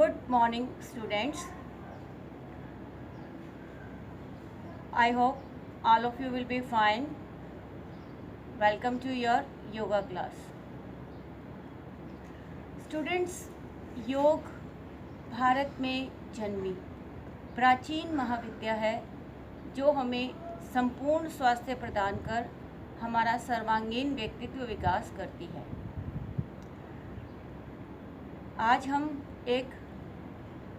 Good morning, students. I hope all of you will be fine. Welcome to your yoga class. Students, योग भारत में जन्मी प्राचीन महाविद्या है जो हमें संपूर्ण स्वास्थ्य प्रदान कर हमारा सर्वांगीण व्यक्तित्व विकास करती है। आज हम एक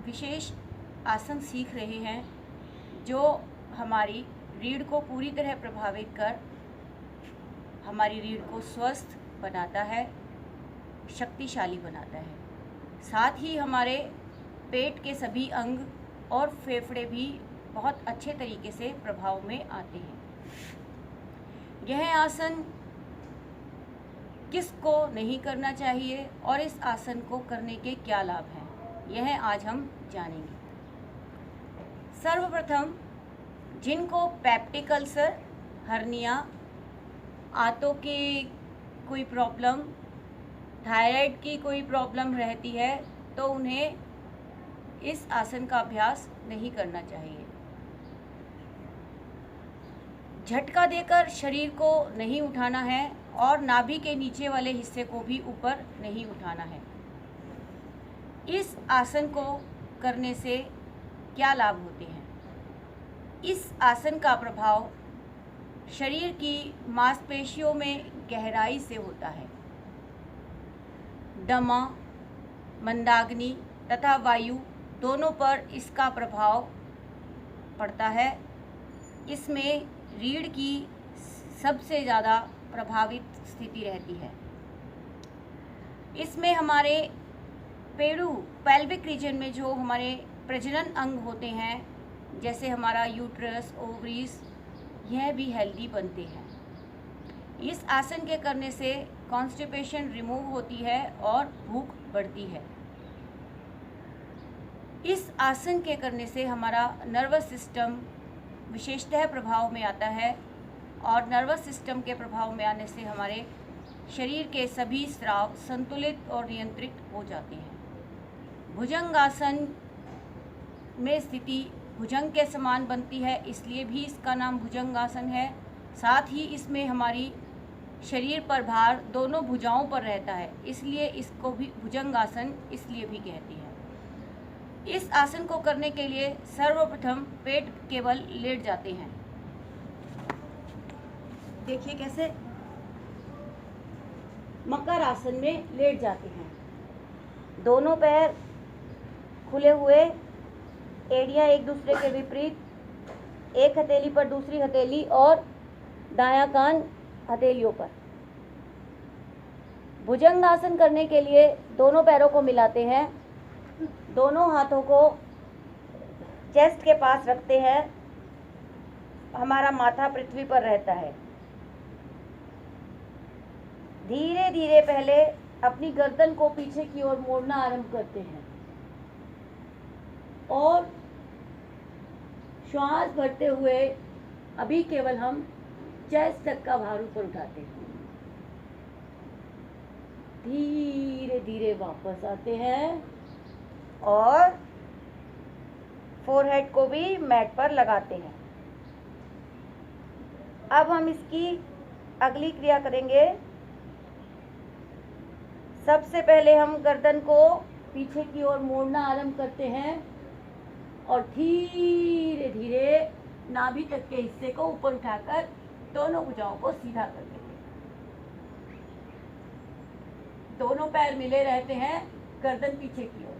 विशेष आसन सीख रहे हैं जो हमारी रीढ़ को पूरी तरह प्रभावित कर हमारी रीढ़ को स्वस्थ बनाता है, शक्तिशाली बनाता है। साथ ही हमारे पेट के सभी अंग और फेफड़े भी बहुत अच्छे तरीके से प्रभाव में आते हैं। यह आसन किसको नहीं करना चाहिए और इस आसन को करने के क्या लाभ हैं, यह आज हम जानेंगे। सर्वप्रथम जिनको पेप्टिक अल्सर, हर्निया, आंतों की कोई प्रॉब्लम, थायराइड की कोई प्रॉब्लम रहती है तो उन्हें इस आसन का अभ्यास नहीं करना चाहिए। झटका देकर शरीर को नहीं उठाना है और नाभि के नीचे वाले हिस्से को भी ऊपर नहीं उठाना है। इस आसन को करने से क्या लाभ होते हैं? इस आसन का प्रभाव शरीर की मांसपेशियों में गहराई से होता है। दमा, मंदाग्नि तथा वायु दोनों पर इसका प्रभाव पड़ता है। इसमें रीढ़ की सबसे ज़्यादा प्रभावित स्थिति रहती है। इसमें हमारे पेड़ू पेल्विक रीजन में जो हमारे प्रजनन अंग होते हैं, जैसे हमारा यूट्रस, ओवरीज, यह भी हेल्दी बनते हैं। इस आसन के करने से कॉन्स्टिपेशन रिमूव होती है और भूख बढ़ती है। इस आसन के करने से हमारा नर्वस सिस्टम विशेषतः प्रभाव में आता है और नर्वस सिस्टम के प्रभाव में आने से हमारे शरीर के सभी स्राव संतुलित और नियंत्रित हो जाते हैं। भुजंगासन में स्थिति भुजंग के समान बनती है, इसलिए भी इसका नाम भुजंगासन है। साथ ही इसमें हमारी शरीर पर भार दोनों भुजाओं पर रहता है, इसलिए इसको भी भुजंगासन इसलिए भी कहते हैं। इस आसन को करने के लिए सर्वप्रथम पेट केवल लेट जाते हैं। देखिए कैसे मकर आसन में लेट जाते हैं। दोनों पैर खुले हुए, एड़ियां एक दूसरे के विपरीत, एक हथेली पर दूसरी हथेली और दायां कान हथेलियों पर। भुजंगासन करने के लिए दोनों पैरों को मिलाते हैं, दोनों हाथों को चेस्ट के पास रखते हैं, हमारा माथा पृथ्वी पर रहता है। धीरे धीरे पहले अपनी गर्दन को पीछे की ओर मोड़ना आरंभ करते हैं और श्वास भरते हुए अभी केवल हम चेस्ट तक का भार ऊपर उठाते हैं। धीरे धीरे वापस आते हैं और फोरहेड को भी मैट पर लगाते हैं। अब हम इसकी अगली क्रिया करेंगे। सबसे पहले हम गर्दन को पीछे की ओर मोड़ना आरंभ करते हैं और धीरे धीरे नाभि तक के हिस्से को ऊपर उठाकर दोनों भुजाओं को सीधा कर देते हैं। दोनों पैर मिले रहते हैं, गर्दन पीछे की ओर।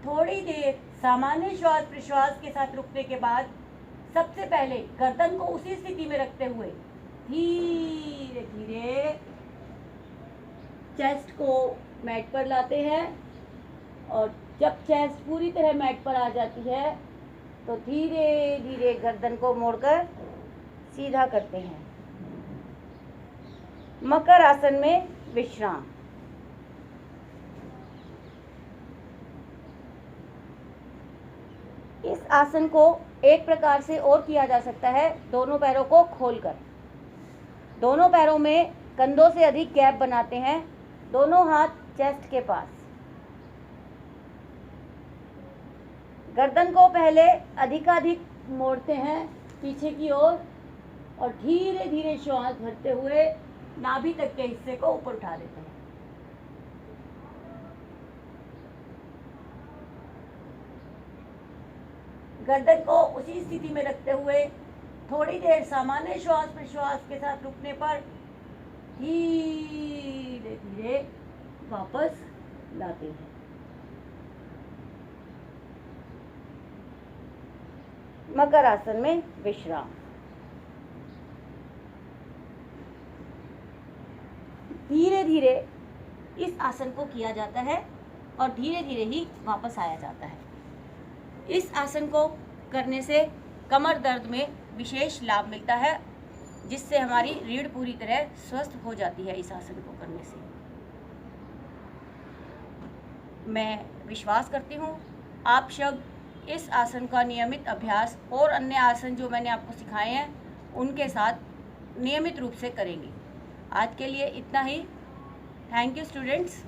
थोड़ी देर सामान्य श्वास प्रश्वास के साथ रुकने के बाद सबसे पहले गर्दन को उसी स्थिति में रखते हुए धीरे धीरे चेस्ट को मैट पर लाते हैं और जब चेस्ट पूरी तरह मैट पर आ जाती है तो धीरे धीरे गर्दन को मोड़कर सीधा करते हैं। मकर आसन में विश्राम। इस आसन को एक प्रकार से और किया जा सकता है, दोनों पैरों को खोलकर। दोनों पैरों में कंधों से अधिक गैप बनाते हैं, दोनों हाथ चेस्ट के पास। गर्दन को पहले अधिकाधिक मोड़ते हैं पीछे की ओर और धीरे धीरे श्वास भरते हुए नाभि तक के हिस्से को ऊपर उठा देते हैं। गर्दन को उसी स्थिति में रखते हुए थोड़ी देर सामान्य श्वास प्रश्वास के साथ रुकने पर धीरे धीरे वापस लाते हैं। मकर आसन में विश्राम। धीरे धीरे इस आसन को किया जाता है और धीरे धीरे ही वापस आया जाता है। इस आसन को करने से कमर दर्द में विशेष लाभ मिलता है, जिससे हमारी रीढ़ पूरी तरह स्वस्थ हो जाती है। इस आसन को करने से मैं विश्वास करती हूँ आप सब इस आसन का नियमित अभ्यास और अन्य आसन जो मैंने आपको सिखाए हैं उनके साथ नियमित रूप से करेंगे। आज के लिए इतना ही। Thank you students.